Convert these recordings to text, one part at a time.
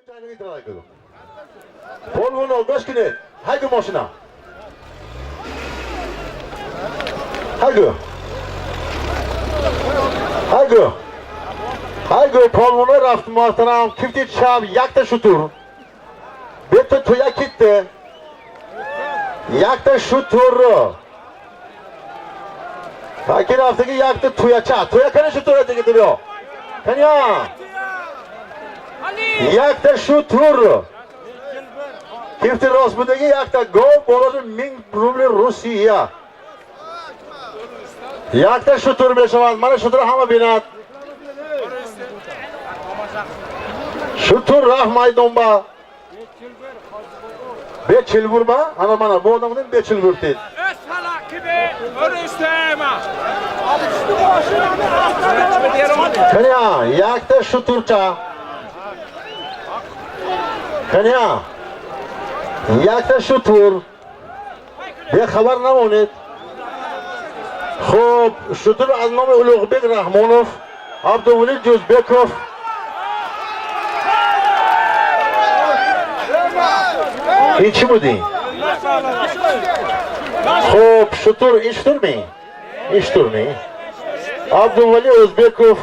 Çayını itiraz ediyorum. Polvonu goşkine. Haydi maşına. Haydi. Haydi. Haydi polvonu raftı muhtaram. Kifti çab yakta şutur. Bitti tuya gitti. Yakta şutur. Fakir haftaki yaktı tuya çab. Tuya kanı şutur edin gidiyor. Kanya. Yakta şutur. Kifti Rosbudagi yakta gol bolaşı 1000 rubli Rusiya. Yakta şutur beşavat. Mana şutur hama binat. Şutur rah maydonba. Beçilbur ba. Ana mana bu adamın beçilbur değil. Kanya yakta şuturça. Kanya yakta şutur. Bir haber ne oldu? Xo'p, şutur az nomi Ulug'bek Rahmonov, Abduvali Juzbekov. Hiç mi değil? Xo'p, şutur iş turmi? İş turmi. Abduvali O'zbekov,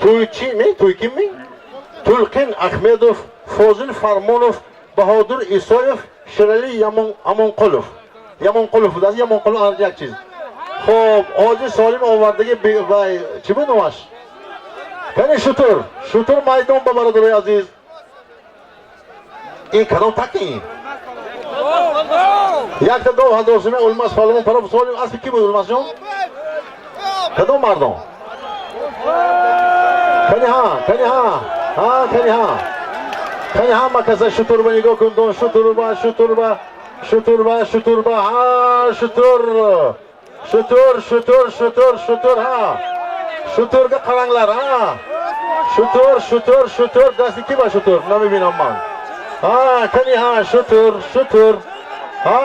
Tuychi mi? Tuykin mi? Tulqin Ahmedov, Fozil Farmonov, Bahodir Isoyev, Sherali Amonqulov. Yamonqulov, bilasizmi? Yamonqulov anlayacaqsiz. Xo'p, Hoji Solim ovardagi chimi nomash? Qani shutur? Shutur maydon babarador aziz. Kadam taking. Yakta dov hadoshime o'lmas palvon parab Solim asli kim o'lmasjon? Kadam mardon. Qani ha. Ha, qani ha. Qani hamma kasa shutur bilan nigor kundon shutur ba. Ha, shutur ha. Shuturga qaranglar ha. Shutur dasti kim va shutur? Nima bilaman. Ha, qani ha, shutur. Ha,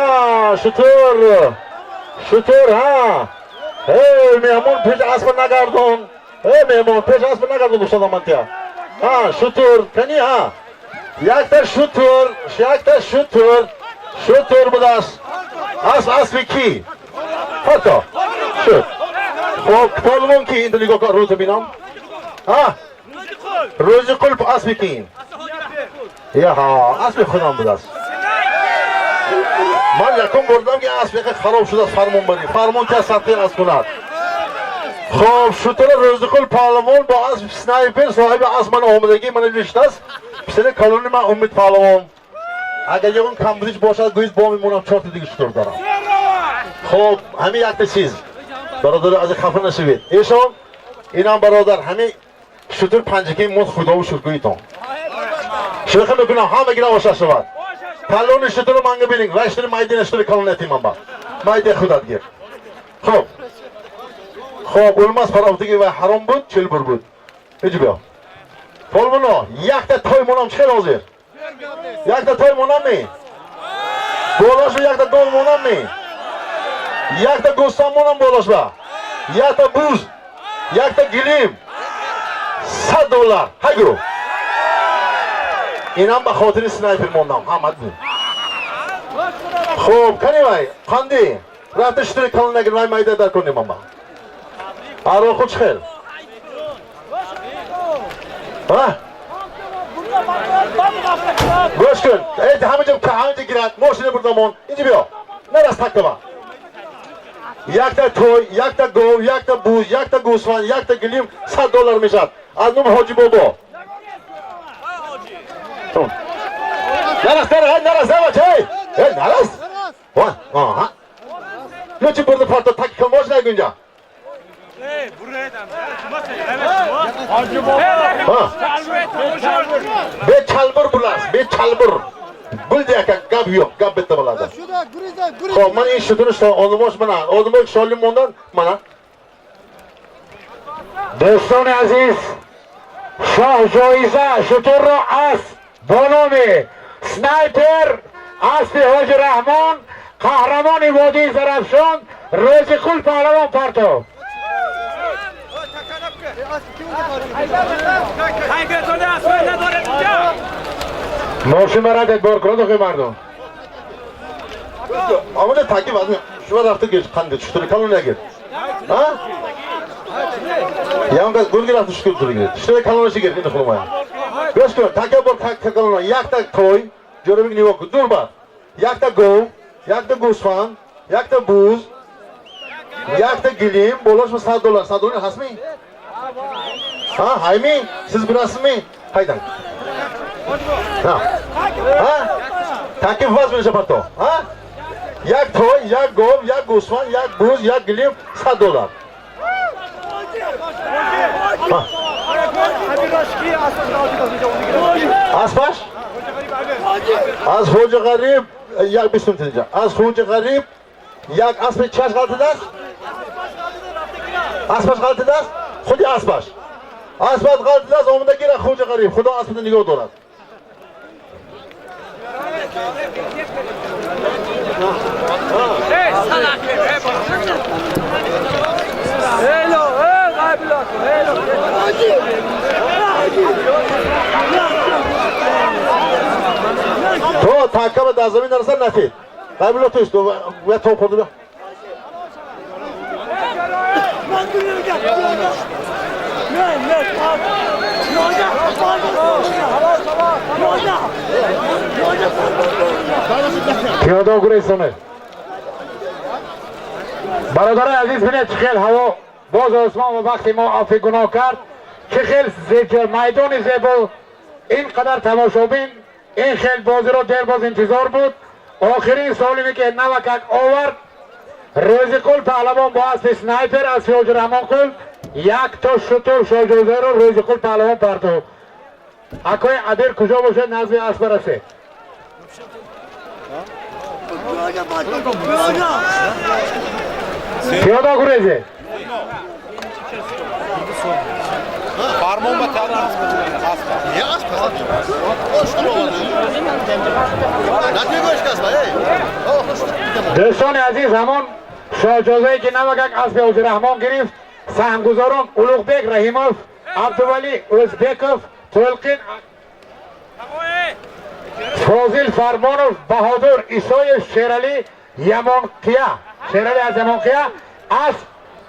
shutur ha. Hey, mehmon pej asma nagardon. Hey, mehmon pej asma nagardon ustadamantiya. Ha, shutur, qani ha. Yakta shutur. Shutur budas. Asviki. Foto. Şut. Polvon ki indi ligo rozu binam. Ha. Rozu kulp asviki. Ya ha, asvi khunam budas. Man yakın burdam ki asviki kharab shuda farmon bari. Farmon ka satqin askunat. Xo'p, shutura rozu kulp polvon bu asv sniper sahibi asman omidagi mana lishtas. Pisini kolonni man umid polvon. Agar yog'in Kambridge boshqa go'yiz bomi monam chortidagi shutur daram. Xo'p, hamma yakta siz. Barodar aziz xafna shivit. Eshon, inam barodar hamma shutur panjiki mot xudo shukriton. Shunaqa bilan hamma gina boshlashyapti. Talonni shutur manga bering, rashtir maydina shutur koloniyatiman ba. Mayda xudodgir. Xo'p. O'lmas farovdagi va harom bud, chilbur bud. Ijibo. Polvono, yakta to'y monam chiqar hozir. Yakta to'y monammi? Bo'lash yakta to'y monammi? Yakta go'ston monam bo'lashba. Yakta buz. Yakta gilim. $100. Hago. Inam ba xotiri sniper mondam. Hamad bu. Xo'p, qani vay? Qanday? Rafta shutur koloniyagi mayda dar ko'rmayman ba. Aroqo chiqar. Ha? Go'shkun, hamma girat, mashina burdamon. Inji biyo. Naras taktaba. Yakta to'y, yakta gov, yakta buz, yakta go'ston, yakta gilim $100 mishat. Aznum Hoji bobo. Naras, hey. Hey, naras. Ha. Nechi burda parta takkan boshla gunja. Hey, buraya da. Hoji bobo. Bechalbur bulas, bechalbur. Buldi aka gap yo'q, gap bitta bo'ladi. Xo'p, mana eshitishni olmosh mana, Odimoq Sholimondan mana. Do'ston aziz, Shoh Joiza Shutur As Bonomi, Sniper Asli Hoji Rahmon, Qahramon Vodiy Zarafshon, Ro'ziqul Pahlavon Partov. Hayır, ماشین مرد ادبار کنه دو مردم آمده تاکیب از شما رفته گیش خنده چطوری کلون نگیر ها؟ یا اون گل گرفت چطوری گیر چطوری کلونشی گیر این خلومای گوش کن تاکیب بار کلون یک تا توی جوری بگی نیو کن دور بار یک تا گو یک تا گوسفند یک تا بوز یک تا گلیم بولش با $100 $100 هست می؟ ها های می؟ سیز براس می؟ haydan. Ha? Takip vaz beni şaparto. Ha? Yak toy, yak gov, yak gusman, yak buz, yak gilim, $100. Ha? Asbaş? Az hoca garip, yak bistim tedeceğim. Az hoca garip, yak asbaş çaş kaltıdas. Asbaş kaltıdas, khudi asbaş. Asbaş kaltıdas, omunda gira hoca garip, khuda asbaşda nigo dolar. تو تاکا به دازمی نرسن نفید قبل تو است و تو پردو بیا پیاده گریزونه برادر عزیز بینید چه خیل هوا باز آسمان و وقتی ما عفو گناه کرد چه خیل میدان زیبا اینقدر تماشابین این خیل بازی رو دیر باز انتظار بود آخرین سالمی که نوکک آورد روزی کل پهلوان با اسب سنایپر از فیاج رحمان کل یک تا شطور شاجوزه رو روزی کل پهلوان پرتو اکای عبیر کجا باشه نزد اسب رسه پیاده گریزه فرمان با ترانس بدون یا اسب دوستان عزیز همون شاهجوزه‌ای که نمکک اسب فیاج رحمان گرفت سهمگزاران اولوغبک رحیموف عبدولی ازبکوف تلقین فاضل فرمانوف بهادر ایسای شیرالی یمانقیه شیرالی از یمانقیه اسب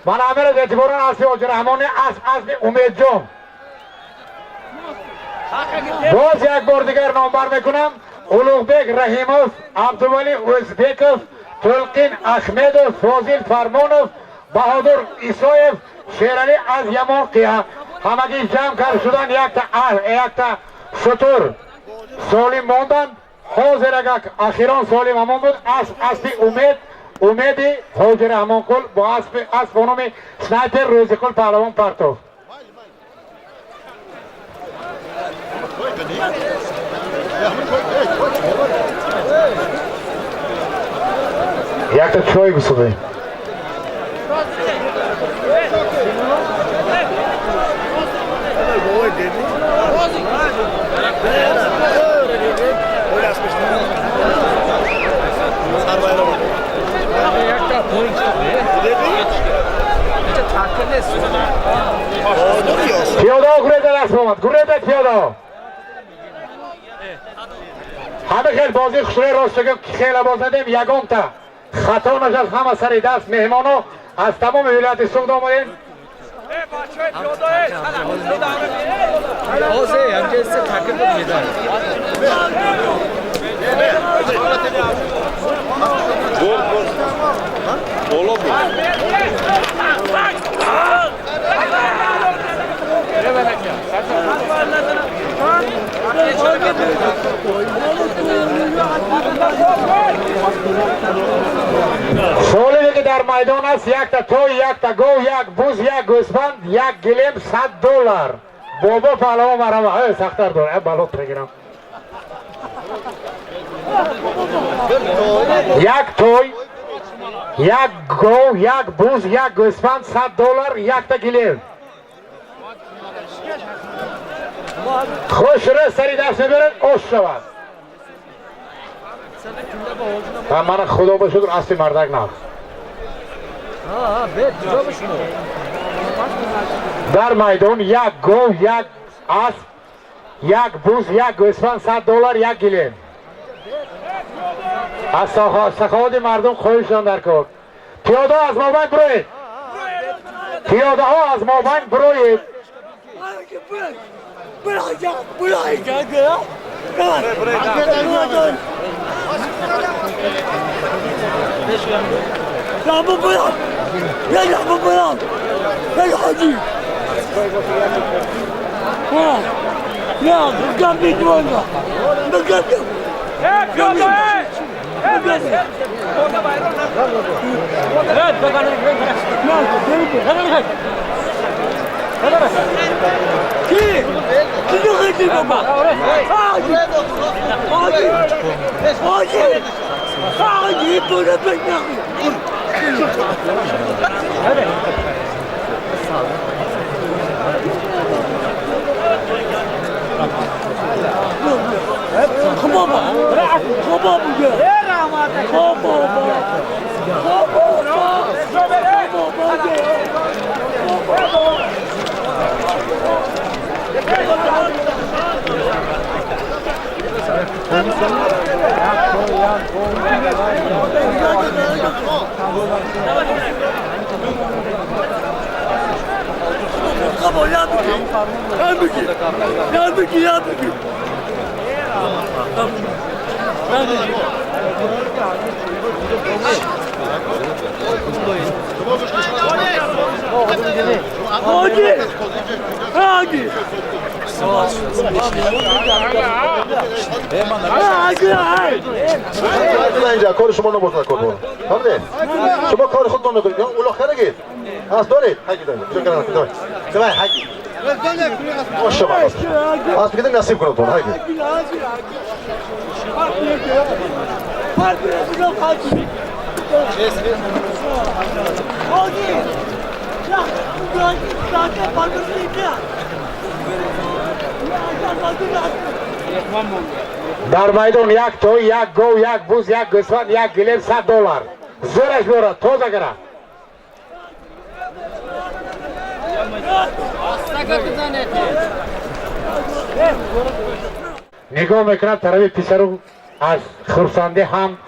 من امیر از اعتباران اسب فیاج رحمان اسب امید جان باز یک بار دیگر نامبر میکنم اولوغبک رحیموف عبدولی ازبکوف تلقین احمدوف فاضل فرمانوف بهادر ایسایف شیرالی از یمانقیه همگی جمع کرد شدن یک تا شطور سالم ماندن حاضر اگر اخیران سالم همان بود اسب امیدی حاج رحمان کل با اسب نام سنایپر روزی کل پهلوان پرتو یک تا چای بسوده پیاده گریده دست بامد گریده پیاده همه خیل بازی خوشوی راست بگم که خیل باز ندیم یکم تا خطا نشد همه سری دست مهمانو از تمام ولایت سوخت آمدین آزه همجه است تاکید میدن Dolu bu. سوالی که در میدان است یک تا توی یک تا گو یک بوز یک گوسفند یک گلیم $100 بابا پهلوان مرا های سختر داره بالات بگیرم یک توی یک گو یک بوز یک گوسفند $100 یک تا گلیم خوش رو سری دست میبرد اوش شود من خدا باشد اصلی مردک نه در میدان یک گو یک اسب یک بوز یک گوسفند $100 یک گلیم. از سخاوت مردم خواهشان در کار. پیاده از مابین بروید. پیاده ها از مابین بروید. اینجا کار شما نبرد کنید. همه شما کار خودتون نکنید. اولا خرگید. از دارید. حقی دارید. چه کردن دارید. سمای حقی. ماشاءالله. از بگید نصیب کنید تون حقی. در میدان یک توی، یک گو، یک بوز، یک گوسفند، یک گلیم $100. زورش بیاره توزه گره. نگاه میکنم طرف پسرو از خرسنده هم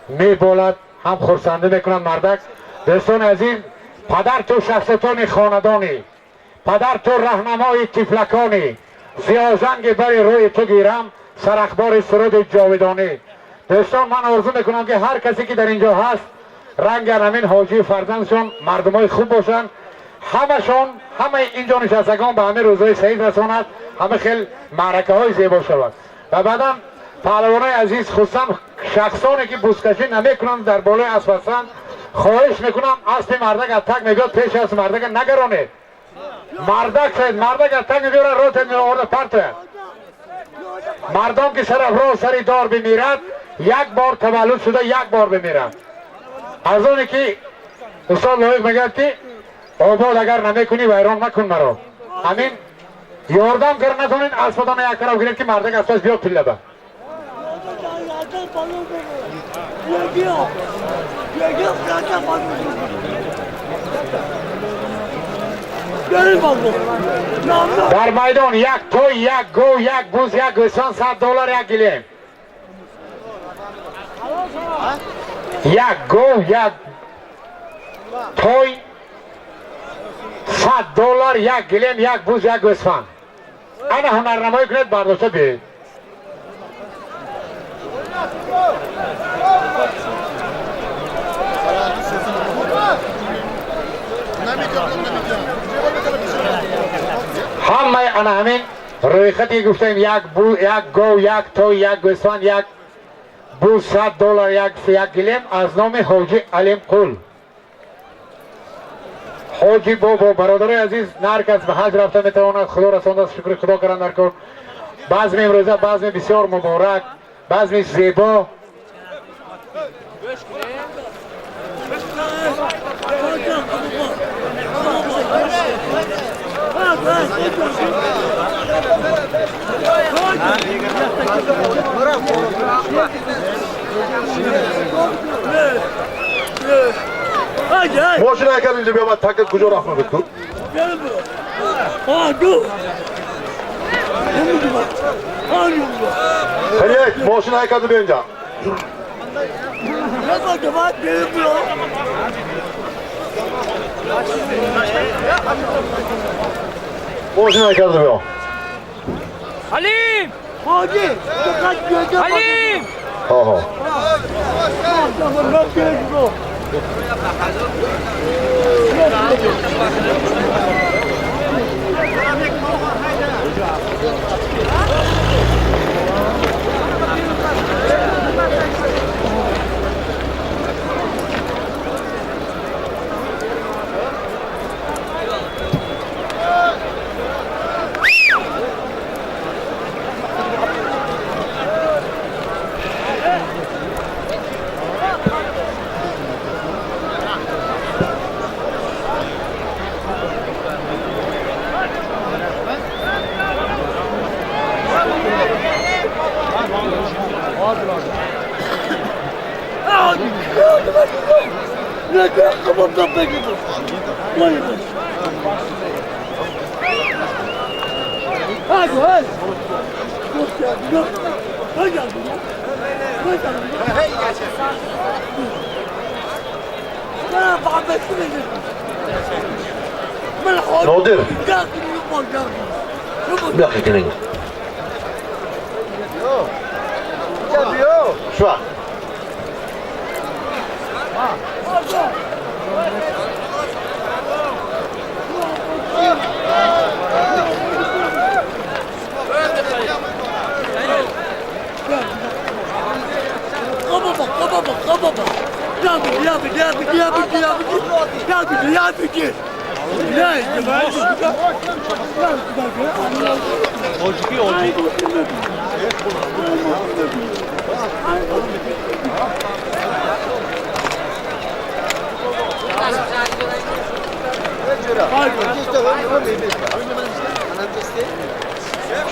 میبالد هم خرسنده میکنند مردک. دوستان عزیز، پدر تو شخصیتان خاندانی، پدر تو رهنمای طفلکانی، زیازنگ بر روی تو گیرم سر اخبار سرود جاودانی. دوستان من آرزو میکنم که هر کسی که در اینجا هست رنگ همین حاجی فرزندشون مردمای خوب باشن، همشون همه اینجا نشستگان به همه روزهای سعید رساند، همه خیلی معرکه های زیبا شود. و بعدم پهلوانای عزیز خصوصا شخصانی که بوزکشی نمیکنند در بالای اسب هستند، خواهش میکنم اسب مردک اتک میبیاد پیش از مردک نگرانید. مردک شاید مردک اتک میبیاره روت میورده پرته. مردم که سر افراد سری دار بمیرد یک بار تولد شده یک بار بمیرد. از اونی که استاد لایق میگه که آباد اگر نمیکنی ویران مکن مرا. همین یاردم گر نکنین اسبتان یک طرف گیرید که مردک اسبش بیاد پله به. در میدان یک توی، یک گو، یک بوز، یک گوسفند $100 یک گلیم. یک گو، یک توی $100 یک گلیم، یک بوز، یک گوسفند. انا هنرنمایی کنید برداشته بید. همه انا همین روی خطی گفتیم یک گو، یک توی، یک گوسفند، یک بوز $100 یک گلیم از نام حاجی علیم قول. حاجی بابا برادر عزیز نهر کس به حج رفته میتواند خدا رسانده شکر خدا کردن در کن. بزم امروزه بزم بسیار مبارک، بزم زیبا. ماشین اگر اینجا بیامد تکت کجا رفت بکن؟ Hayır, motion haykatı bence. Motion haykatı bence. Halim! Hadi, Halim! Ha ha. Nodir. Bir dakika. Şu an.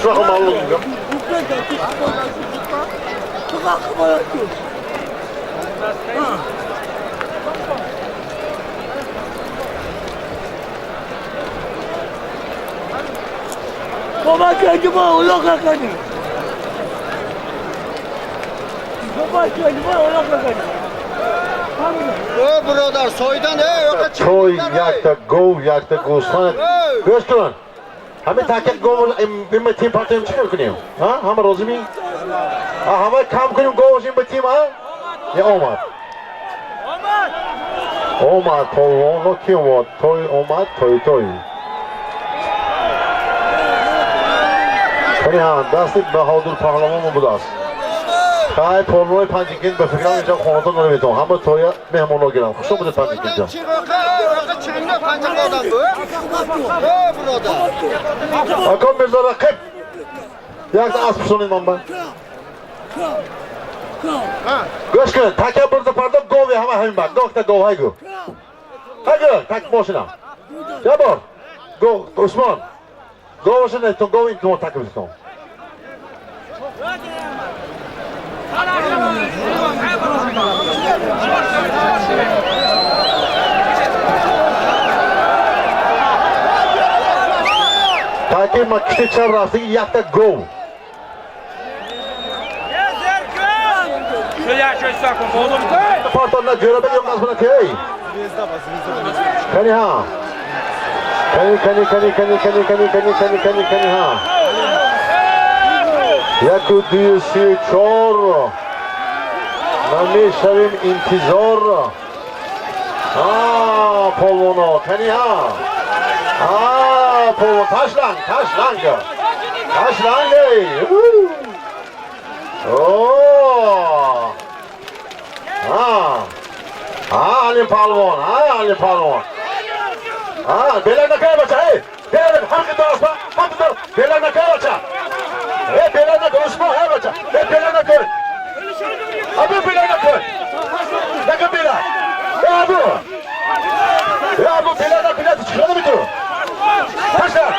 Şu an malum yok. Baba kendime ola kakani. Baba kendime ola kakani. O brother soydan yok. Toy yakta go sana. Gösteren. Hame takip go im team partner çıkıyor kunuyum. Ha? Hame rozumi. Ha hame kam kunuyum go im team ha? Ya Omar. Omar polvon no kim var? Toy Omar toy. Hani ha dastik bahadur pahlavan mı bu das? Kay polvoy panjikin befikran inca konudan onu beton. Hame toya mehmonu giren. Kuşu bu panjikin can. Çengel pancakodan bu. O brother. Akam bir rakip. Yakta az pişonuyum ben. Göçkün, takya burada pardon go ve hama hem bak. Dokta go haygo. Haygo, tak boşuna. Jabor. Go Osman. Go boşuna to go into takya boşuna. Takya makişte çavrası yakta go. Partnerler görebilir yok az buna köy. Kani ha. Kani ha. Yaku diyesi çor. Nami şavim intizor. Aa polvono kani ha. Aa polvon taşlan. Taşlan ey. Oo. Ali palvon. Belerine kaya baça, hey! Belerine, hangi tarafta? Belerine kaya baça! Hey, belerine konuşma, hey baça! Hey, belerine koy! Abi belerine koy! Yakın bela! Hey abi! Hey abi, belerine koy, çıkıyor mu tu? Taşla!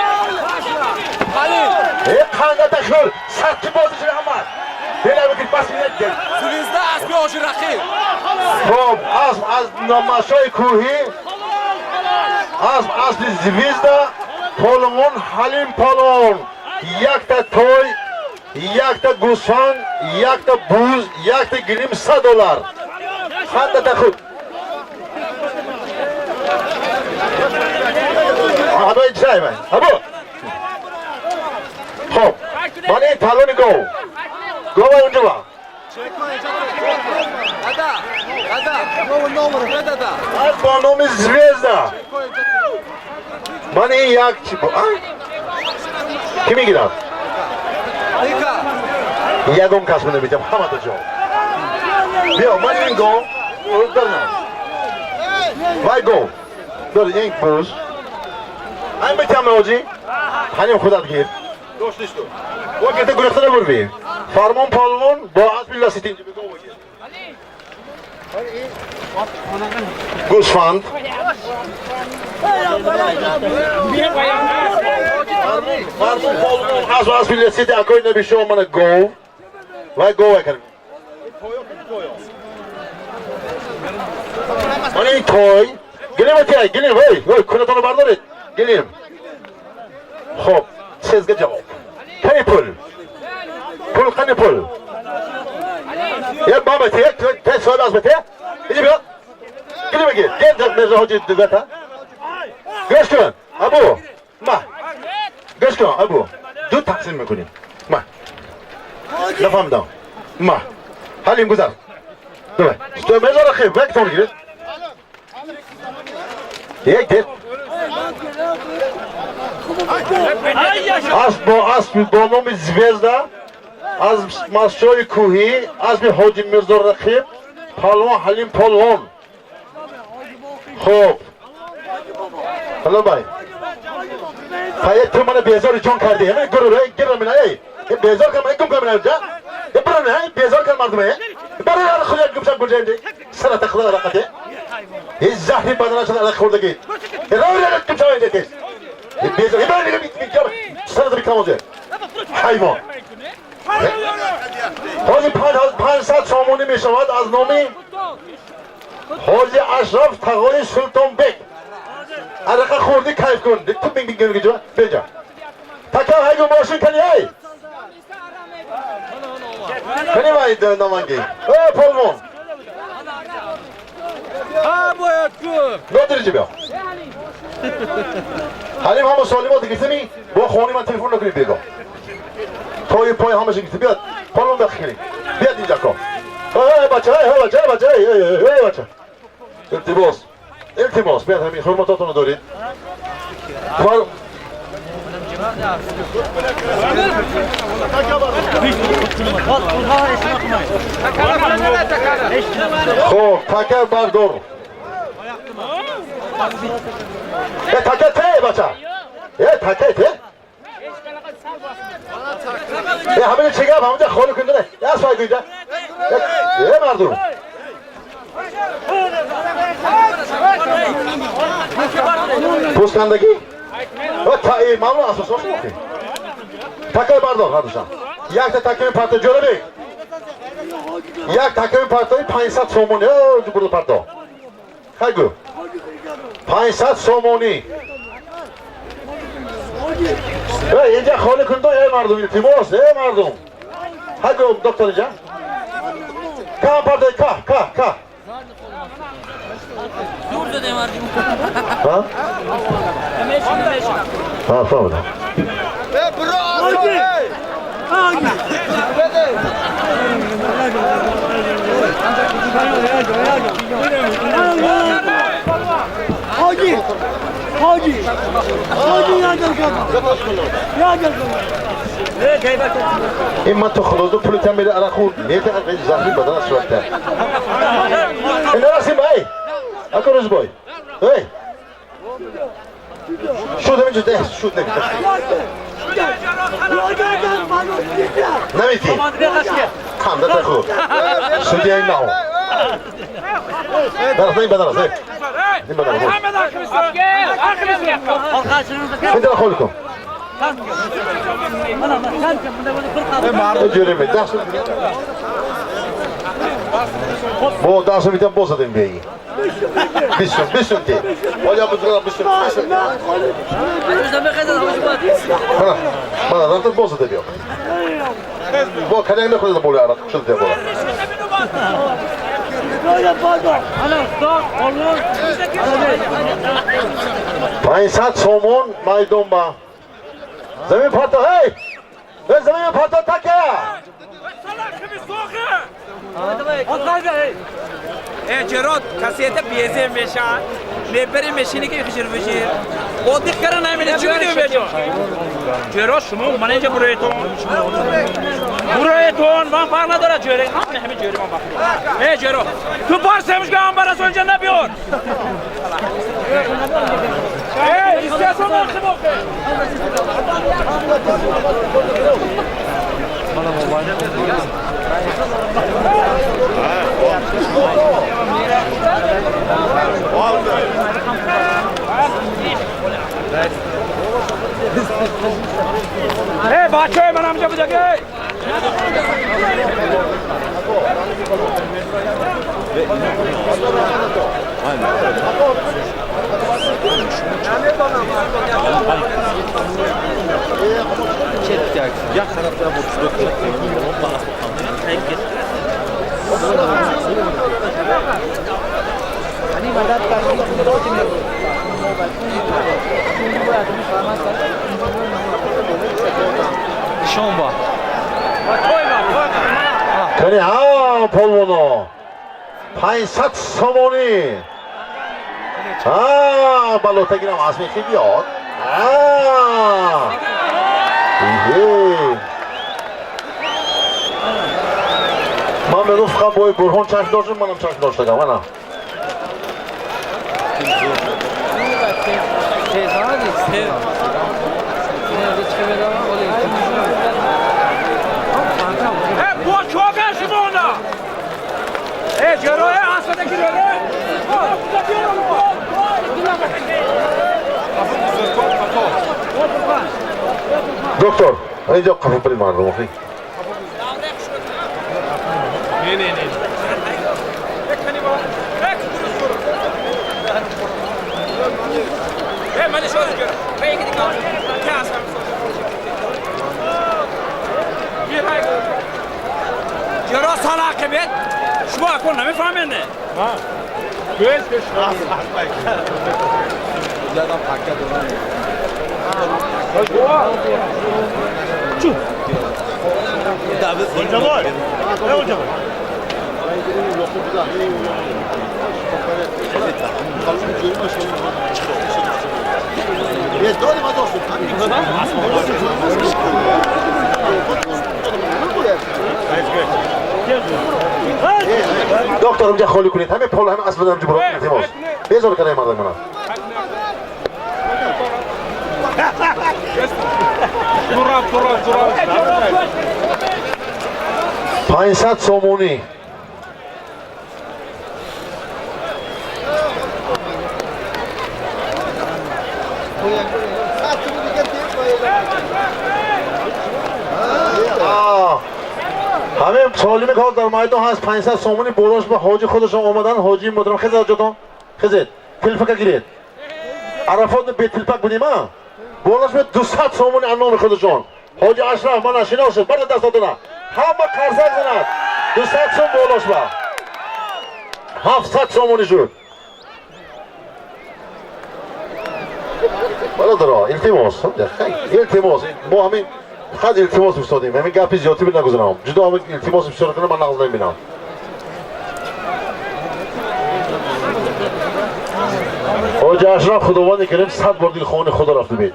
Hey, kanka taşır! Sarkı bozuşur ama! Belerine koy, basmine gel! Zülizde asbi oşu rakip! Хоб, аз намашои кӯҳӣ, аз асли звезда, полвон Ҳалим Палвон, yakta to'y, yakta gulson, yakta buz, yakta gilim $100. Qanday taxut? Abi icrayman. Abu. Xo'p. Mana taloni go. Go o'yinchi bor. По номер звезда. Mana eng yaxshi bu. Kimga kiradi? Yagon kasbini bitam hamma joy. Yo, mana eng go. O'ldirma. Vay go. Dur eng buz. Ay bitam o'zi. Qani xudoga gir. Do'stishdi. Vaqtda guruhda bo'lmaydi. Farmon polvon boaz billa sitinchi go. Gusfand. Farmon polvon az billa siti akoyna bir şey mana go. Vay go ekan. Mana toy. Gelin öteye, gelin vay. Vay kunatonu barlar et. Gelin. Hop, sizga javob. Qani pul? Pul qani pul? Ya baba tek so'ymas bete. Ichi yo'q. Kelma gel. Gel Mirzo Hoji degata. Go'shkon, Abu. Ma. Go'shkon, Abu. Du taqsim mekoning. Ma. Nafamdan. Ma. Halim guzar. Давай. Что Mirzo Rahim, bak to'g'ri gir. Gel. Аз по номер звезда, аз Масшой Кухи, аз Ходжи Мирзо Рахим, Палвон Халим Полвон. Xo'p. Halol bay. Hayat tu mana bezor jon kardi, men gurur, giramina ey. Bezor qilmay kim qilmay ja? Birani hay bezor qilmadim ey. Birani xiyat gumshab bo'lgandi. Sanata qilar raqati. Zahri badanachalar qo'ldagi. Ravrat kim choydi tez. Bezor ibadiga bitmik gap. Sanata bir kamoze. Hayvon. Hoji 500 somoni meshavad az nomi Hoji Ashraf Tag'oyi Sultonbek. Araqa xo'rdi kayf ko'rdi. Tu bing gurgijo. Beja. Taka haygo boshing qani ey. Qani vaydi namangi. Polvon. Ha boyatkur. Nodirji byo. Halim hamma solimot gitimi. Bu xoni men telefonla kirib bego. To'y poy hamma shigit biyat. Polvon baqili. Biyat injako. Hey bacha, hey bacha. İltimos, ben hemen hürmetotunu döreyim. Xo'p, taka bardor. Taka te bacha. Taka te. Hamile çekap, hamile xoli kundine. Ya saygıyla. Bardor. Postandagi? Mamnun asos olsun ki. Takay bardor kardeşim. Yakta takayın partı Jo'rabek. Yak takayın partayı 500 somoni. Burada partı. Haygu. 500 somoni. Ince xoli kundo mardum iltimos, mardum. Haygu doktor ince. Ka partayı ka. Burada ne var? Ha? Ha, tamam. إما تخلصوا كل تمر على خود نيتك غير زاهي بدل أسوأته. إن راسي باي. أكو رزبوي. إيه. شو ده من جده؟ شو ده؟ نميتي. كم ده تخو؟ شو ده إنه؟ درس نيم بدرس إيه. نيم بدرس. من ده خلكم. Öcürümü, با دست میتونم باز دادیم بیایی بیسون تی آیا بزرگم بیسون روزنامه خیلی خوش بود. من رفتم باز داده بیام با کنه نخوده بوله عرق شده بوله پایینصد سومون مایدون با زمین پارتا هی زمین پارتا تکه جرات کسیت بیزه میشن میبری میشینی که خشر بشیر بودی کردن نمیده چی میدونی بجا جرات شما من اینجا برایتون من فرق نداره جره همه جره من بخیر جرات تو بار سمش که هم براس اونجا نبیار استیاسو من خبوکه بچه من همجا بودگه شنبه کنی ها پولونو 500 سومونی بالاتگیرم از میخی بیاد من به رفقم بای برهان چشم داشتم منم چشم داشتم منم دکتر اینجا قفل پلی من رو مخی نه من شو دیگه میگی دیگه کاس جرا سالا کبید شما کن نمیفهمین نه ها بس زدم پاکت چو داوود جمال جمال دکتر اونجا خالی کنید همه پول همه اصلا اونجا برو التماس بیزار کنه مردم منم 500 سومونی همه سالیم کار در میدان هست 500 سومونی بولاش به حاجی خودشون اومدن حاجی مدرم خیزد جاتون خیزد تلفک گیرید عرفات به تلفک بودیم ها بولاش به 200 سومونی انام خودشون حاجی اشرف من اشینا شد برد دست دادن همه قرضک زند 200 سوم بولاش با 700 سومونی شد برادرها التماس التماس ما همین خیلی التماس استادیم همین گپی زیادی بی نگذارم جدا همین التماس بسیار کنم من نقض نمیبینم حاجی اشرف خداوندی کریم 100 بار دیل خانه خدا رفته بید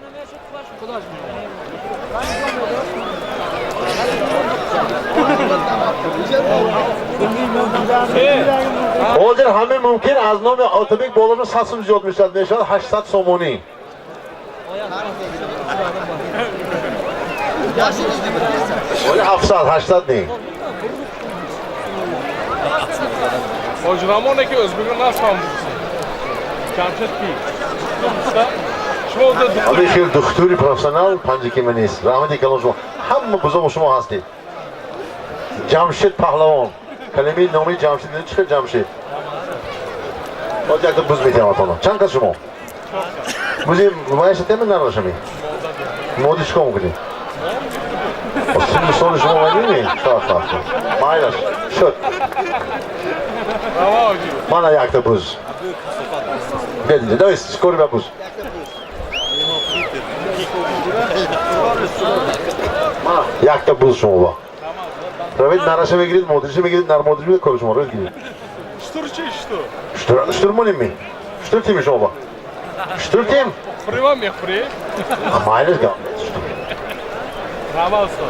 حاجی همه ممکن از نام اتوبیک بالا 100 سوم زیاد میشد 800 سومونی ولی 700 800 نی Hocamone ki Özbek'in nasıl tanıdıksın? Kamçet ki. شما دو همه خیلی دکتری پروفسیونال پنجی که من نیست رحمتی کلام شما همه بزرگ شما هستید جمشید پهلوان کلمه نامی جمشید دیدین چه جمشید؟ باید یک بوز میتیم اتانا. چند کس شما؟ بوزی مایش تیم نراشمی. مودیش کم کنی. سیم سال شما مایمی؟ خواه. مایش شد. من یک تا بوز. بیدید دوست سکوری با بوز. یک تا بوز شما با. روید نراشه بگیرید مودیشه بگیرید نر مودیشه بگیرید کار شما رو بگیرید. Штур моними. Штур тими шоба. Штур тим. Привам я при. Майлес га. Равалсо.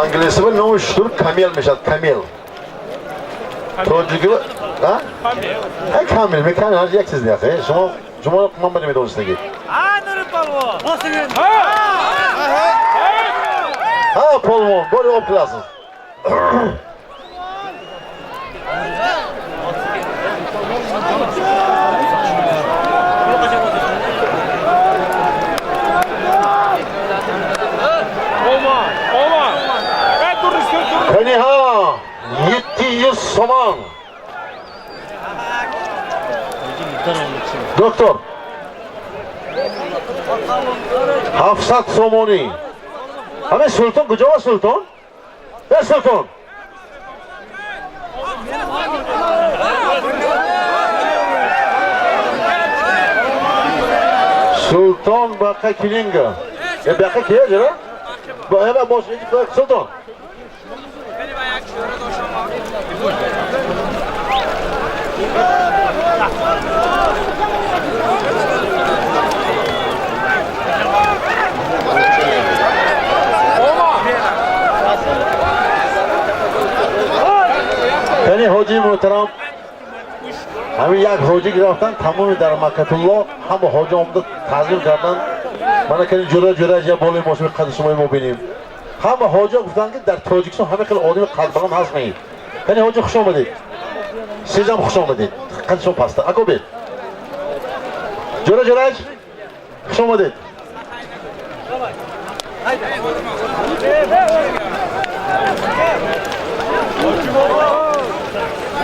Английский номер штур камел мешат камел. Тоджики ها؟ ها камел мекан ҳар як чиз яхе. шумо ман ба намедонистаги. ها полвон бори об класс. Kaniha 700 so'm. Doktor. 700 so'moni. Hamma sulton kujoga sulton? Ya sulton. Sulton baqa kilinga. Ya baqa kiya jara? Ba bosh sulton. یعنی حاجی محترم همین یک حاجی گرفتن تمام در مکت‌الله هم حاجی آمده تعظیم کردن من کنی جدا یا بالای ماشین قد شما ما ببینیم هم حاجی گفتن که در تاجیکستان همه خیلی آدم قد بلند هست میید یعنی حاجی خوش آمدید سیزم خوش آمدید قد شما پسته اگه بید جدا خوش آمدید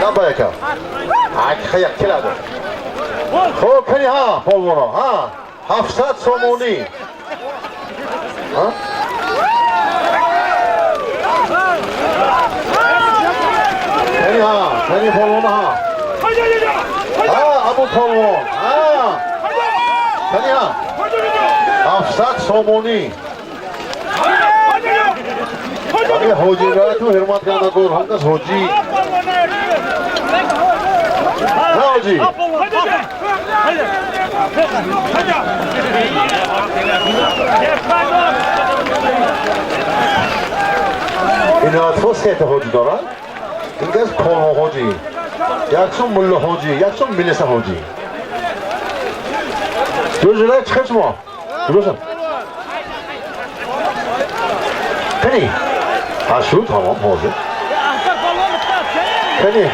نباید که خیلی کلا دار خوب کنی ها پولونا ها 700 سومونی ها کنی پولونا ها ابو پولوان ها کنی ها 700 سومونی اگه حاجی را تو حرمت کرده دور هم کس حاجی نه حاجی این اطفال سیت حاجی دارن این کس پالما حاجی یکسون ملا حاجی یکسون میلسه حاجی دو جلای چه شما درستم کنی هاشو tamam hazır. Kani.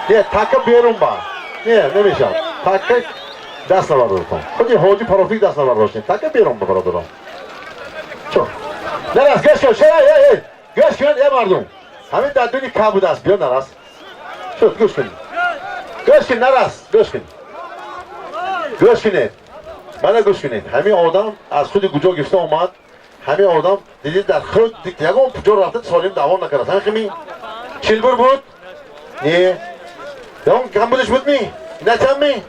Ne takı biyorum ba. Ne mişam. Takı dasna var orada. Hadi hoca profil dasna var orada. Takı biyorum ba orada. Çok. Naras geç hey. Geç ya mardum. Hamin daduni kabu das biyor naras. Çok göç naras. Göç bana göç Hamin adam az خود گوجا گفته اومد همین آدم دیدید در خود یکم جور رفته سالم دوام نکرد همین خمی چیلبر بود نه دوام کم بودش بود می نه کم می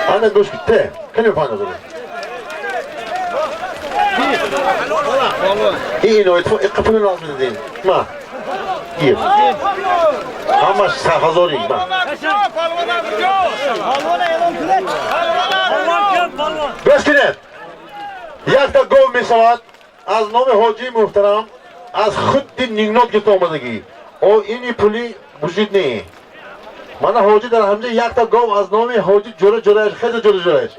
آنها گوش بیته کنیم پاینا داره این اوی تو اقفل لازم دیدین ما گیر همش 3000 ما گوش کنید یک تا گوه می شود از نام حاجی محترم از خود نیگنات گفته آمدگی او اینی پولی وجود نیست من حاجی در همجا یک تا گوه از نام حاجی جورایش خیلی جورایش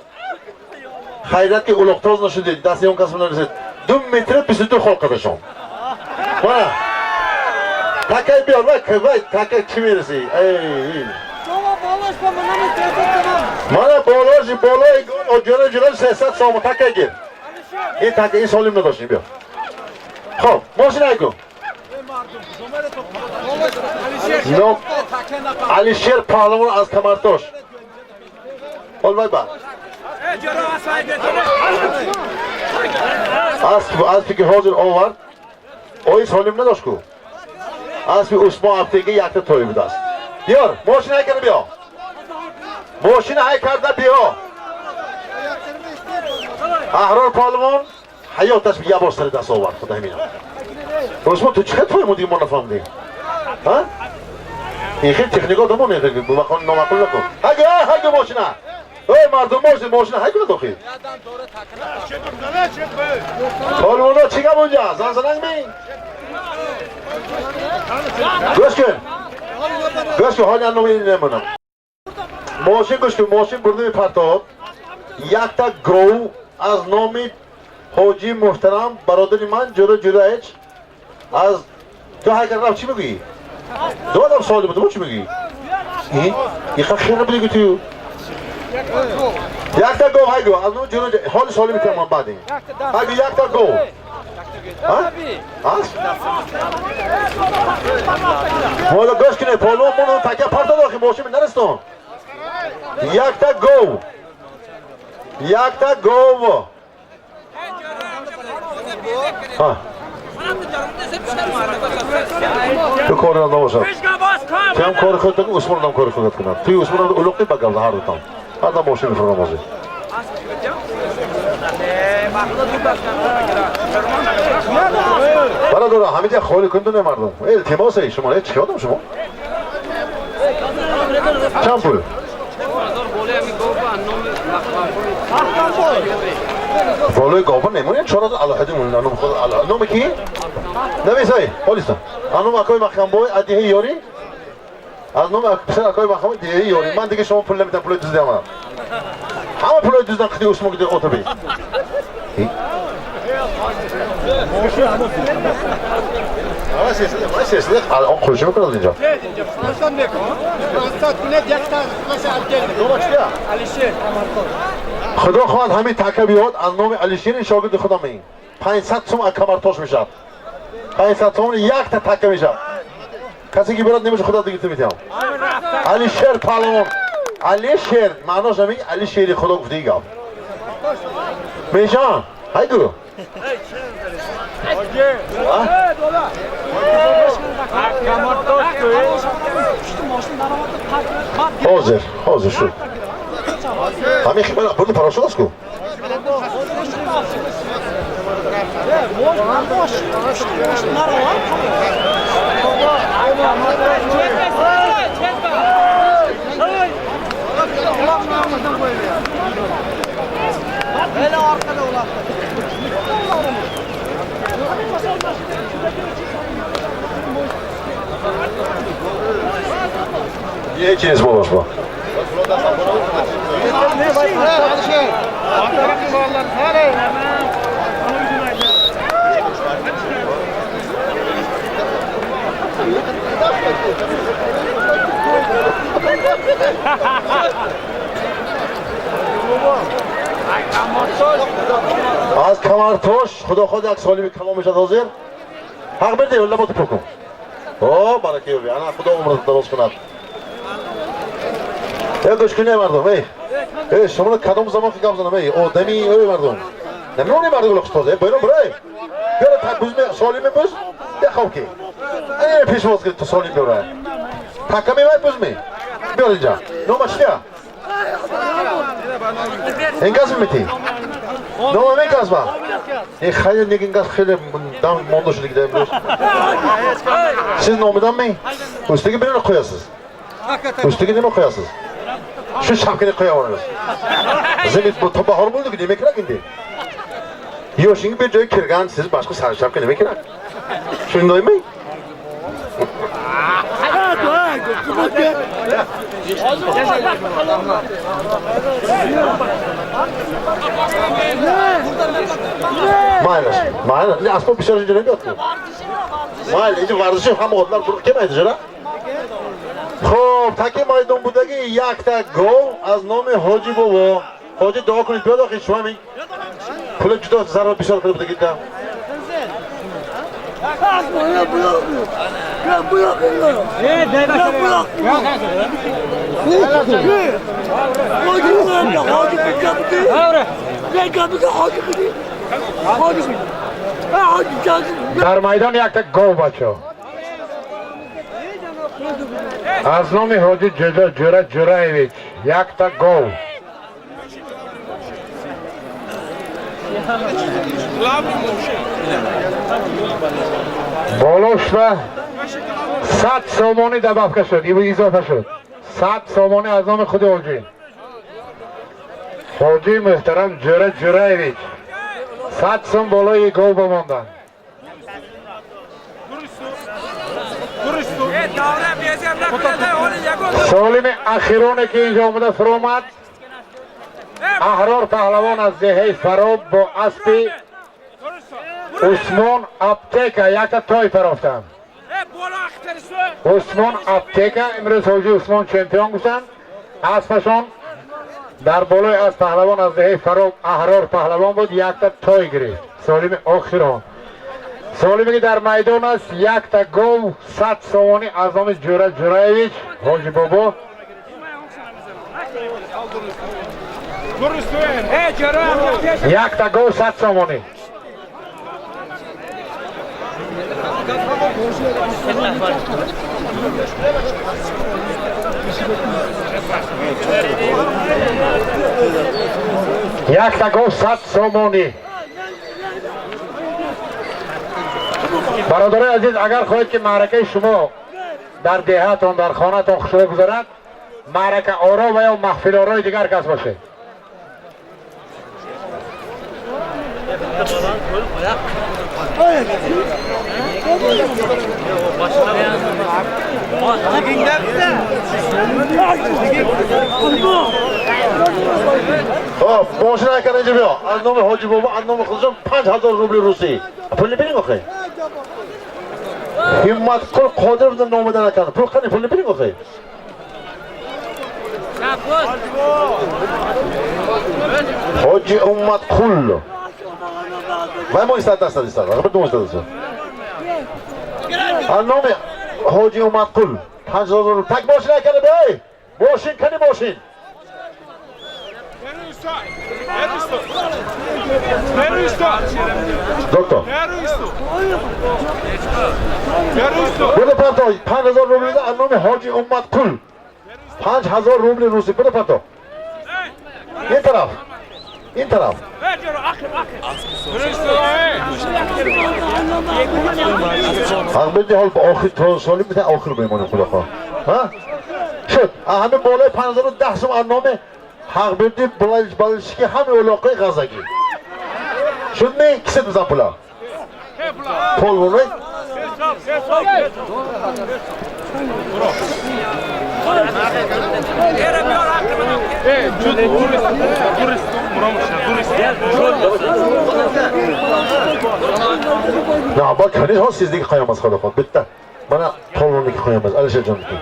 خیرت که اولوکتاز نشدید دستی اون کس من نرسید 2 متر 22 خلق کدشون بنا تاکه بیار وای تاکه چی میرسی ای mana bolaji bolay jora 300 so'm takaga این تکه این سالیم نداشتیم بیا خب ماشین کن نام علیشیر پهلوان از کمرتوش حال با اسبی که حاضر آورد اوی سالیم نداشت کو اسبی عثمان افتگی یک تا توی بود است بیار ماشین های کنه بیا ماشین های کرده بیا احرار پالمان حیاتش به یه بار سر دست آورد خدا همینه عثمان تو چه توی مودی ما نفهمدی ها؟ این خیلی تکنیکا دمون نیخی بمکان نامکل نکن هگه ماشین ها اوی مردم ماشین های کنه داخل پالمانا چی گم اونجا زن زننگ می گوش کن حالی انو می نمونم ماشین گوش کن ماشین برده پرتاب یک تا گو از نام حاجی محترم برادر من جلو ایچ از تو های کرده چی میگویی؟ دو آدم سوالی بود تو چی میگویی؟ این خیلی نبودی که تو یک تا گو های گو از نام جلو حال سوالی میکنم من بعد این های گو یک تا گو حالا گوش کنه پالو منو تکه پرتا داخل ماشین نرستون یک تا گو ها تو کار نباشد تو هم کار خودت کن عثمان هم کار خودت کنم توی عثمان هم اولوقتی بگم هر دوتان هر دم ماشین میفرم نمازی برادر همه جا خالی کندونه مردم التماس ای شما چی آدم شما چند پول بالای گاوا نمونید چرا علاهده مون نام خود علاهده نام کی نمیسای پلیسا انو مکای مخم بای ادیه یاری از نام پسر اکای مخم دیه یاری من دیگه شما پول نمیدم پول دزدی من همه پول دزدن خدی عثمان که اتوبی سیسلی الان خروجی میکنه اینجا خدا خواهد همین تکه بیاد از نام علیشیر شاگرد خدا می 500 سوم از کمرتاش میشه 500 سوم یک تا تکه میشه کسی که برات نمیشه خدا دیگه تو میتونم علیشیر پهلوان علیشیر معناش همین علیشیر خدا گفته ای گفت میشان های گو حاضر شد همین خیلی برده پراشد است کو یه چیز باش با از کمرتوش خدا خود یک سالی به کلام میشد حاضر حق برده ولی تو پکن اوه برکه بیان خدا عمرت درست کند گوش کنی مردم شما کدام زمان که گم زنم آدمی مردم نمیونی مردم لخش تازه بیرون برای بیاره تکوز می سالی می بوز بخواب که این پیش باز که تو سالی بیاره تکه می باید بوز می بیار اینجا نومش نیا این گز میتی نوم این گز با این خیلی نیگ این گز خیلی دم مانده شده که امروز siz nomidan mi? Üstüge birini koyasınız. Üstüge nima koyasınız? Şu şapkani koyaveramiz. Bizim bu bahar bo'ldi nima kerak endi? Yoshinga bir joyga kirgan siz boshqa sari shapka nima kerak? Shundaymi? Mayli, ne asma pishirish joyga yo'qmi? Mayli, ichi varzishi hamma otlar turib kelmaydi jara. Xo'p, taki maydonbudagi yakta gol az nomi Hoji bobo. Hoji duo kunib, duo qilib, shoming. Puli juda zarar bisyor qilib ketdi. Ya bırak. Ya bırak. Ya bırak. در میدان یک تا گل بچه از نام حاجی جرایویچ یک تا گل بالاش و 100 سامانی دبافکه شد این اضافه شد 100 سامانی از نام خود حاجی محترم جرایویچ 100 سوم بالای گل بماندن سالم اخیرانه که اینجا آمده فرامد احرار پهلوان از دهه فراب با اسب عثمان ابتکه یک تا تای پرافتن عثمان ابتکه امروز حاجی عثمان چمپیون گفتن اسبشان در بالای از پهلوان از دهه فراب احرار پهلوان بود یک تا تای گرفت سالم آخران سالمی که در میدان است یک تا گل 100 سامانی از نام جرایویچ حاجی بابا یک تا گل 100 سامانی یک تا گل 100 سامانی برادرای عزیز اگر خواهید که معرکه شما در دهاتون در خانه‌تون خوشحال گذرد معرکه آرا و یا محفل آرای دیگر کس باشه ماشین اگر اینجا بیا از نام حاجی بابا از نام خودشون 5000 روبل روسی پول برین آخه همت کل قادر بودن نامده نکنه پول خانی پول برین آخه حاجی امت کل وای ما ایستاد دست ایستاد آقا بدون ایستاد ایستاد از نام حاجی امت کل 5000 روبل تک ماشین اگر بیای ماشین کنی ماشین دکتر بده پرتو 5000 روبل از نام حاجی امت کل 5000 روبل روسی بده پرتو این طرف حق بدی حال با آخر سالی میتونه آخر بیمانه خدا خواه شد همه بالای 5010 سوم از نام حق بدی بلشکی همه علاقه غزگی شد می کسی بزن پولا پول بونه نه با کنید ها سیزدگی خواهیم از خدا خود بیتر من پول بونه که خواهیم از علیشه جان بکن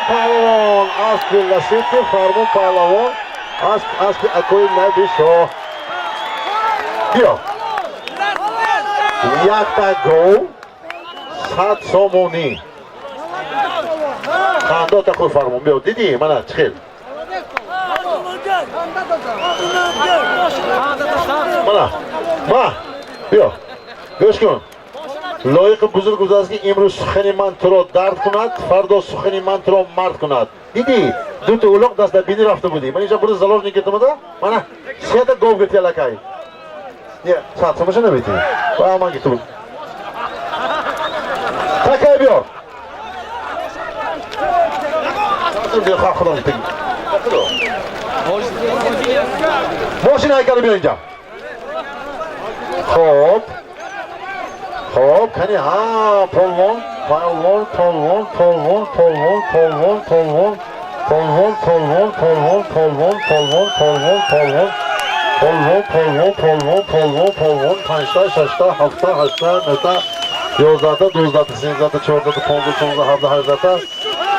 پهلوان اسب لسیت فرمون پهلوان اسب اکوی نبی شاه بیا یک تا گل 100 سامانی خانده تا خوی فرمون بیا دیدی منه چخیل منه بیا گوش کن لایق بزرگ است که امروز سخن من تو را درد کند فردا سخن من تو را مرد کند دیدی دو تا اولاق دست در بینی رفته بودی من اینجا برو زلال نگیتم ده من سه تا گوب گتی لکای نه ساعت سمشه نمیتی با من گیتم تکای بیار بیا خواه خدا نگیتم ماشین های کرده بیا اینجا خب کنی ها پولون Polvon, polvon, polvon, polvon, polvon, polvon, polvon. Polvon, polvon, polvon, polvon, polvon. 5ta, 6ta, 7ta, 8ta, 9ta, 11ta, 12ta, 13ta, 14ta, 15ta, 16ta, 17ta.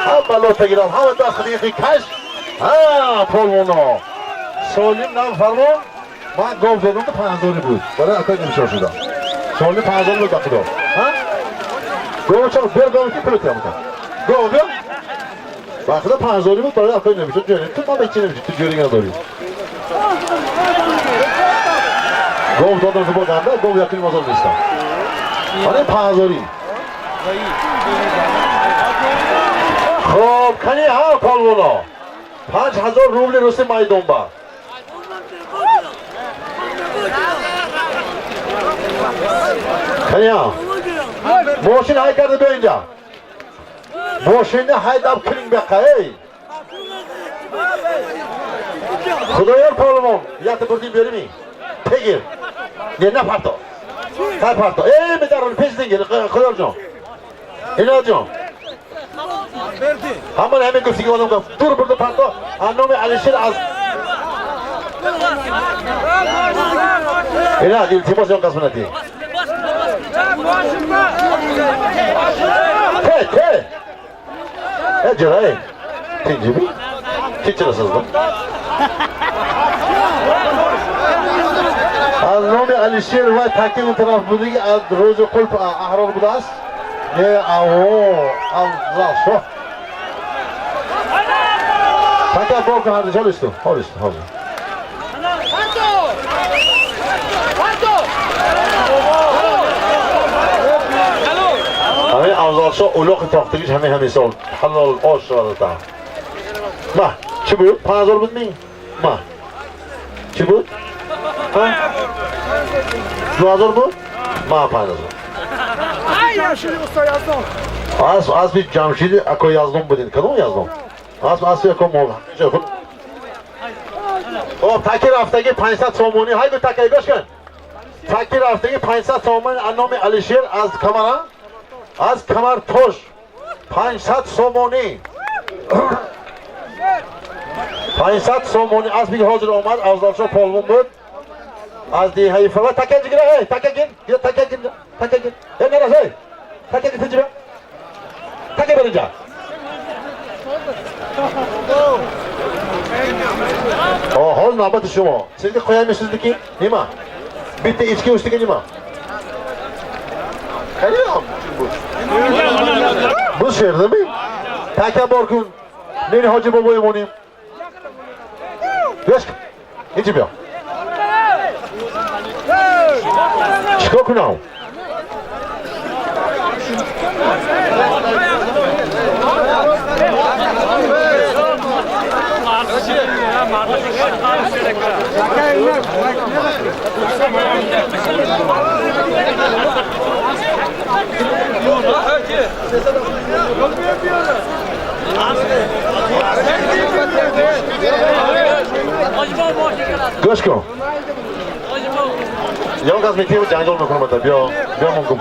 Hamma lotga giram. Hamma dastiga kash. Ha, polvono. Solim nam farmon. Men gol berdim 5000 bu. Bana aka demişler şurada. Solim 5000 bu bakıyor. Ha? Gol çok bir gol ki pul yaptı. Gol yok. Bakın 5000 bu bana aka demişler. Yönetim ama içine bir görünen doğru. Gol dadımızı bozanda gol yakınmaz oldu işte. Hani 5000. Xo'p, qani ha polvono. 5000 rubl ro'si maydonba. Qani ha? Mashina haykarda bo'yinja. Mashina haydab kiring bu yoqqa, ey. Xudoyor polvon, yaqin burding bermang. Tegir. Ne parto? Hay parto. Ey, medarın peşinden gel. Xudoyorjon. Ilojon. Hamma hemen ko'rsiga odamga tur burada parto. Anomi Alisher az. Ila, iltimos yoqasini. Te. Jiray. Tinjibi. Kechirasiz-da. Anomi Alisher va Takin tarafidagi ro'zi qulp ahror budas. Ne Allah sho. Taka boka hadi çalıştı. Hadi. Hani avzalsa ulug' toqtigiz hamma sol halol osh oladi. Ma, chi bu? 5000 bitming. Ma. Chi bu? Ha? 2000 bu? Ma 5000. Az bir Jamshidi ako yazdım bu dedi. Kadın yazdım. Az ako mola. O takir haftagi 500 somoni hay bu takay go'shkan. Takir haftagi 500 somoni anomi Alisher az kamera. Az kamar tosh 500 somoni. 500 somoni az bir hozir omad avzalsho polvon بود. Az di hayfa takay jigira hey takay gin. Ne razay? Takay gin. Takay berinja. Hol navbati shuma. Sizga qo'yamisizdiki? Nima? Bitta ichki ustiga nima? Qarayam bu. Bu sherdami? Taka bor kun. Men hoji boboyim onim. Yosh. Ichib yo. Chiko kunam. Goshko. Yon gaz meteor janjal mekunam ata. Byo mumkin.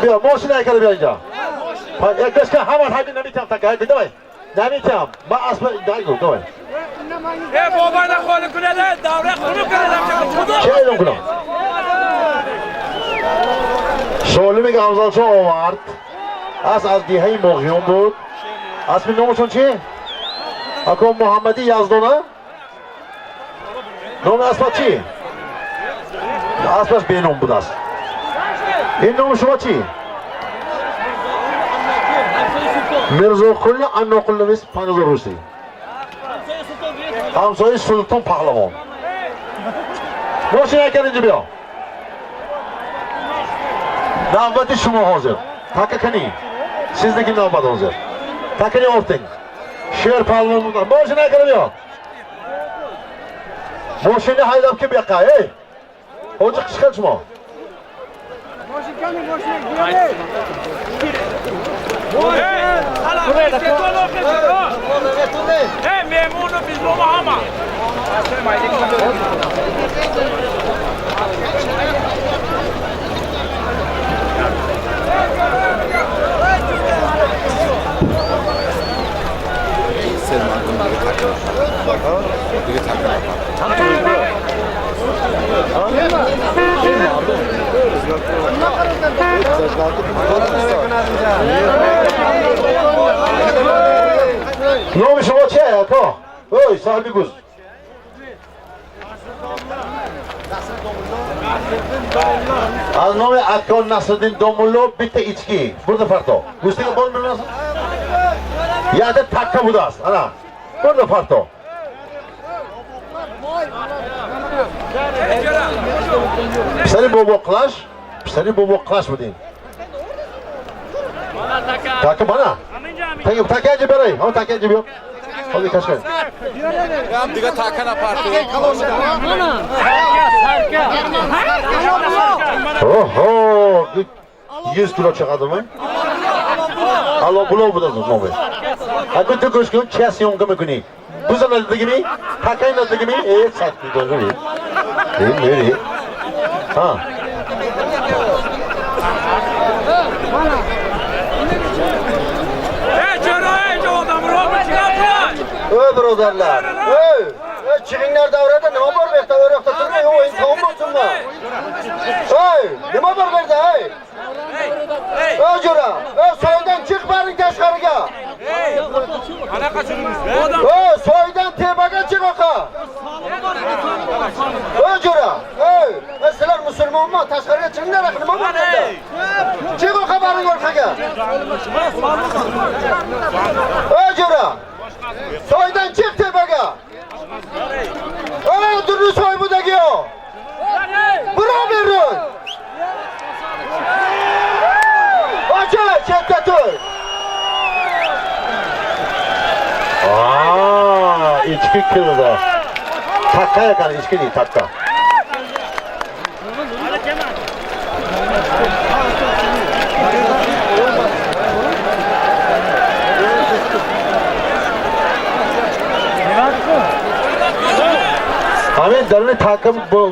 Byo mashina haykali byo inja. Goshko hamon haydin namitam takay. Davay. Namitam. Ma asma daygo davay. Babana qo'li kunada davra qurib qaradim. Keyin kunam. Solimga avzalsho ovard. Az dihay mo'g'yon بود. Asmi nomishon chi? Akam Muhammadi Yazdona. Nomi asma chi? Asmas benom budas. In nomi shuma chi? Mirzoqulli Anoqullimis Panazor Rusi. Hamsoy Sulton Pahlavon. Mashina kelinji byo. Navbati shuma hozir. Takakani. Sizniki navbat hozir. Takani o'rting. Sher palvon bundan. Mashina kelib yo. Mashina haydab kelib yoqqa, ey. Hoji chiqishmo. Hey, memnunum biz bu ama. نام شما چیه آقا؟ اوی صاحبی گوز از نام اکان نصرالدین دومولو بیت ایچکی برده فردا گوشتی که بار میرونست یاده تکه بوده است انا برده فردا پسری بابا قلاش بودین تکه بنا تکه اینجا برای همون تکه اینجا بیام حالی کش کنیم هم دیگه تاکن اپارتی اوه 100 کیلو چقدر من؟ الله بلو بود از نومه اگه تو گوش کن چه سیونگه میکنی؟ بوزن ندیگی می؟ تکه ندیگی می؟ سخت میدونی می؟ میری؟ ها برادرlar. Chiqinglar davrada nima bor bu yerda? O'roqda turmay, o'yin tamom bo'lsinmi? Nima bor bu yerda? Jo'ra, soydan chiq baring tashqariga. Qanaqa chiqdingiz? Odam. Soydan tepaga chiq oqa. Jo'ra, sizlar musulmonmi? Tashqariga chiqinglar, nima bor bu yerda? Chiq oqa baring orqaga. Jo'ra. Soydan chiq tepaga. Durni soy budagi o. Bura berun. Ocha, chetda tur. İçki kıldı. Takka yakan içki değil, takka. همین درون تاکم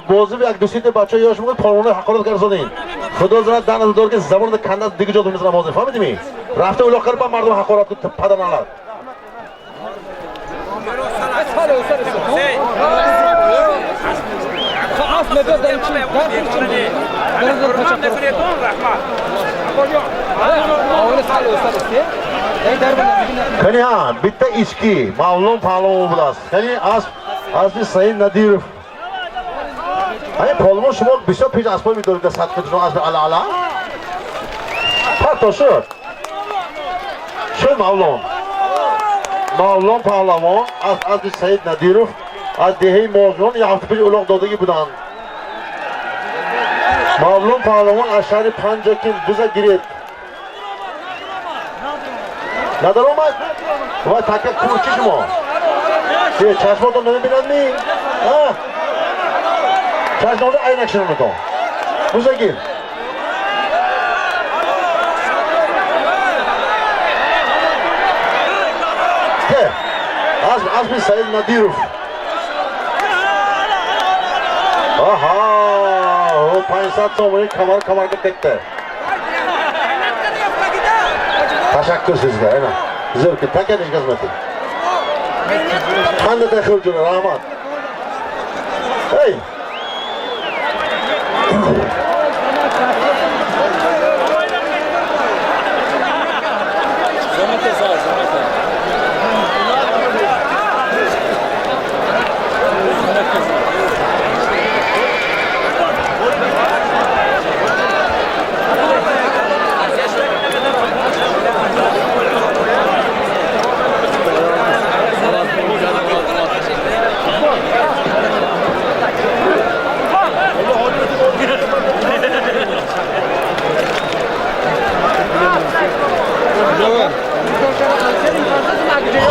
بازی یک دوستی بچه یاش میگه پرونه حقارت کرزونین خدا زرا دان دور که زبان کنده دیگه جا میذاره موضوع فهمیدی می رفته اون لوکر با مردم حقارت پدر نلاد کنی ها بیت ایشکی معلوم پالون بوداست کنی از سعید ندیرف این پالون شما بسیار پیش از پای میدارید از سطح شما از علا علا پرتا شد معلوم پالون از سعید ندیرف از دهه موجون یه هفته پیش اولاق دادگی بودن معلوم پالون از شهر پنجاکین بوزه گیرید ندار اومد؟ اومد تکه کورچی شما چشماتون نمیبینن می؟ چشماتون عینک شنون کن بوزه گیر که اسم سعید ندیروف آها 500 تومانی کمر که تکته تشکر sizga ana zo'r ki takanish xizmati qanday taxir uchun rahmat hey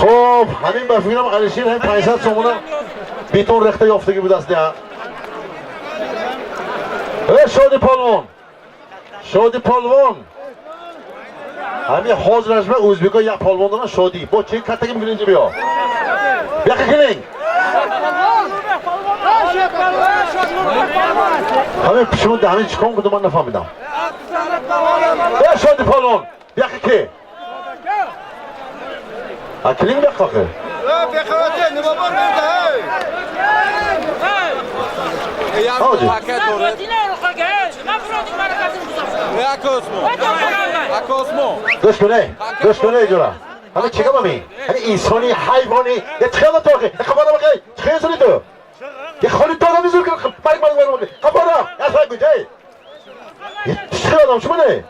خب همین به فکرم علیشین هم 500 تومانه بیتون رخته یافتگی بود است ده شادی پالوان همین حاضر رجمه اوزبیکا یک پالوان دارن شادی با چه کتگی میگن اینجا بیا بیا که کنین همین پیشمون ده همین چکان کده من نفهمیدم شادی پالوان بیا که اکلین بیا که Hadi. Göz göne diyorlar. Hani çıkamamayın. Hani insani, hayvani. Ya tıkala toki. Ya kafana bakayım. Çıkıyorsun ito. Ya kholi toga bizur ki. Barik. Kafana. Ya say gücey. Ya çıkıyor adam şu ne?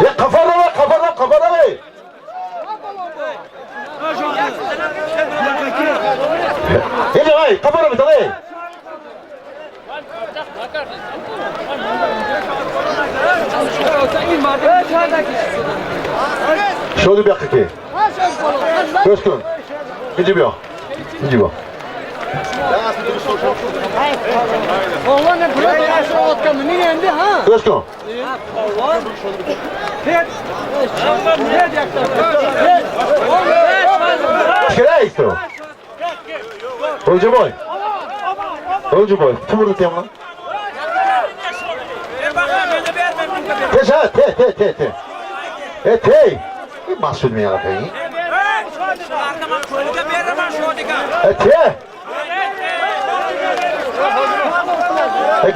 Ya kafana bak, kafana bak. Hadi vay, kafana bir tane. Şöyle bir dakika. Gözkün. Gidiyor. Oğlan ne pula dolaşıyor otkanı niye yendi ha? Gözkün. Şuraya istiyor. Oyuncu boy. Tumurdu diyeyim lan. Te. Mahsul mi yaratayım? Te.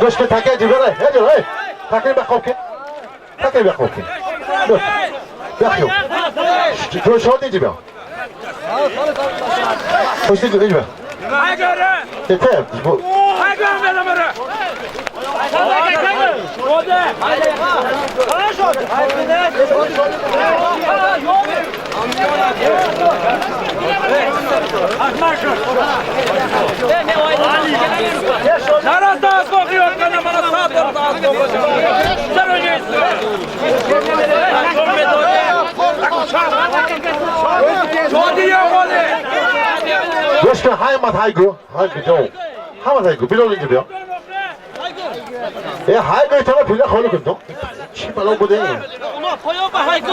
Gözkün takaya cibere. Hadi. Takaya bak kopke. Dur. Bakıyor. Şu an ne cibe? Hoşçak göre. Te. Bu. Naraz da az kokuyor, bana sağ doğru az kokuyor. Sen önce Gözkün haymat haygu. Haygu. Bilolun gibi ya. Haygu itana pille kholu kundu. Çipalo bu değil. Ulan koyuyor mu hayku?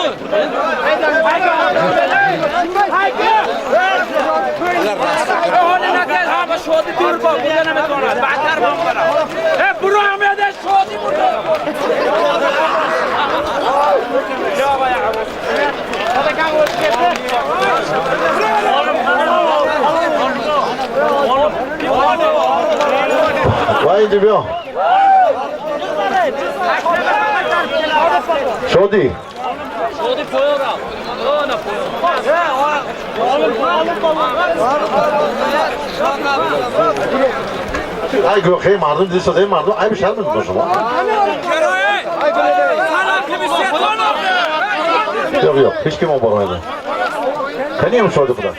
Öyle gel ha şodi dur bak bu ne sonra. Bakar mı bana? Hep buraya mı da şodi burada. Ya baya. Hadi kan o Vay gibi ya. Şodi. koyuyor. Ona Haygu hey mardum disa hey mardum. Ay bir şey mi o zaman? Yok. Hiç kim o baraydı. Kanıyor mu şodi bu da?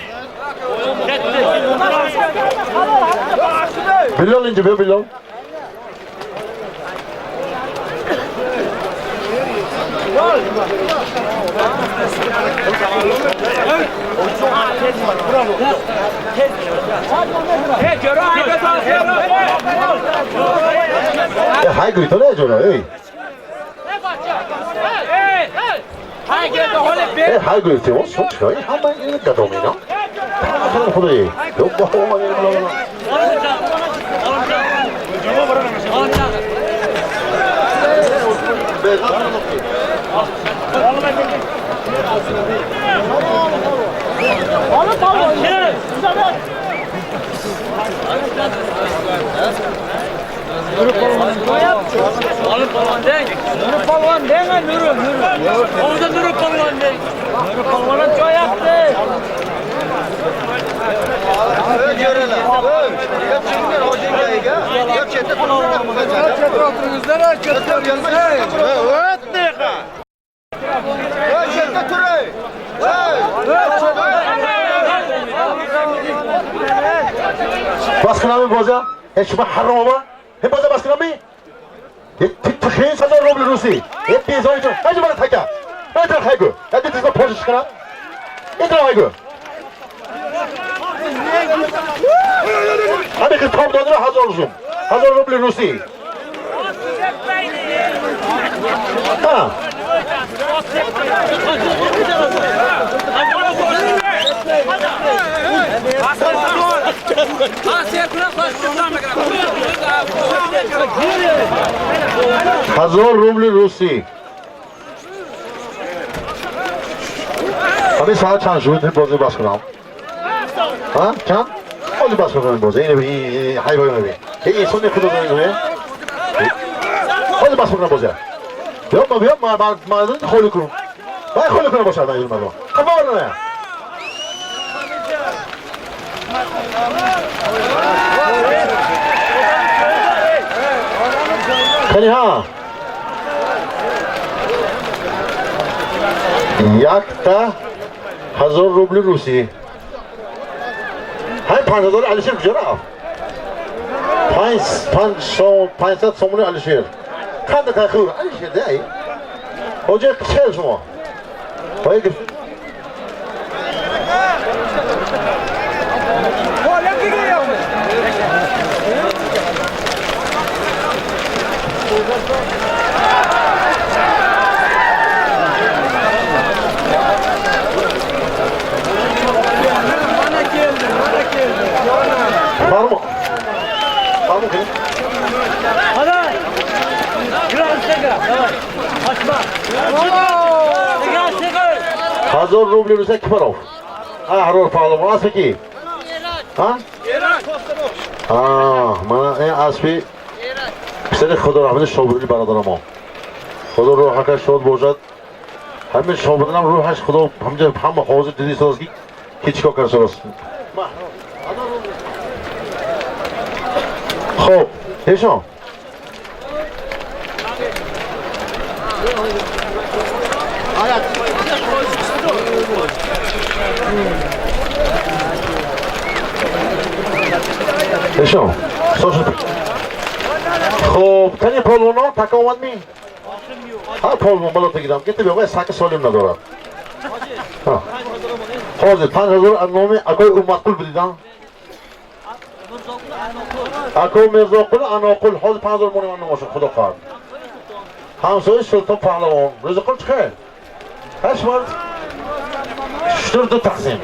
Bilal ince be Bilal. Haygu ito ne acaba? Haygu ito o çok şey. Ama yine gadomino. Tamam burayı. Yok bu olma benim. Nuru Palvan deme Nuru. Orada Nuru Palvan de. Nuru Palvan'ın çoğu yaptı. Baskınamı boza. Hiç mi haram ama? Hep boza baskınamı? Tıkayın sana roblu Rusi. Hep bir oyuncu. Hadi bana taka. Hadi haygu. Hadi tizme pozu çıkana. Hadi haygu. Hadi kız tam döndüre hazır olsun. Hazır roblu Rusi. Ha. Hazır roblu Rusi. همین ساعت چند شد بازی باز کنم ها چند بازی باز کنم بازی اینو این حیوان میبین این سونی خود داره بازی باز کنم بازی بیا ما خالی کنم باید خالی کنم باشه من اینو خب نه کنی ها یک تا 1000 روبل روسی های 5000 علیشیر کجا رفت 500 سومون علیشیر خنده تاخیر علیشیر دایی کجا چه شما باید Parmo ki? Hadi. Biraz tekrar. Давай. Açma. Tekrar tekrar. 1000 روبل روسه کی پرو احرار پالم راست کی ها من این اسبی پسر خدا رحمت شوبری برادرم خدا روحش شاد باشد همین شوبرم روحش خدا هم حاضر دیدی سازگی کی چیکار کرده راست خب هشام هشام خب کنی پالونا تک آمد می هر پالون بالا بگیرم گیتی بیاقای سک سالیم ندارد حاضر 5000 نامی اکای اومدقل بدیدم اکای مرزاقل اناقل حاضر 5000 مونی من نماشد خدا خواهد همسایه سلطان پهلوان رزاقل چخیر هش مرد شتر دو تقسیم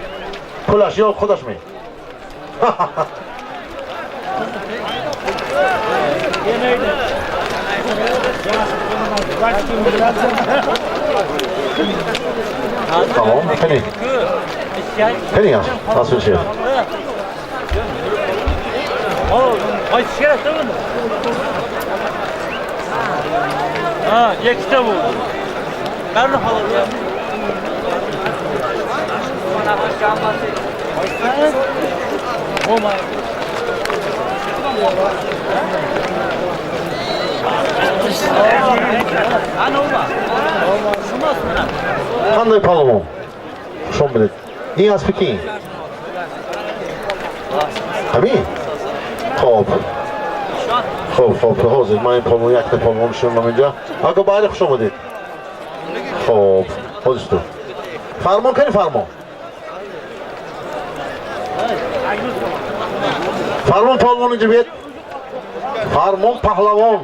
پولش یا خودش می tamam کنی کنی هست nasıl şey Ay sigara tamam mı? Ha, yakıştı bu. Ben de halı ya. Bana başlanması. Olma. Ana olma. qanday palvon xushom bilet این از پکین همین خب حاضر من این پالون یک پالون شدم اینجا آقا باید خوش آمدید خب حاضر تو فرمان کنی فرمان پالون اینجا بیاد فرمان پهلوان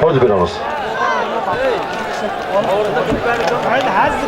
حاضر بیرامز Haydi hazır.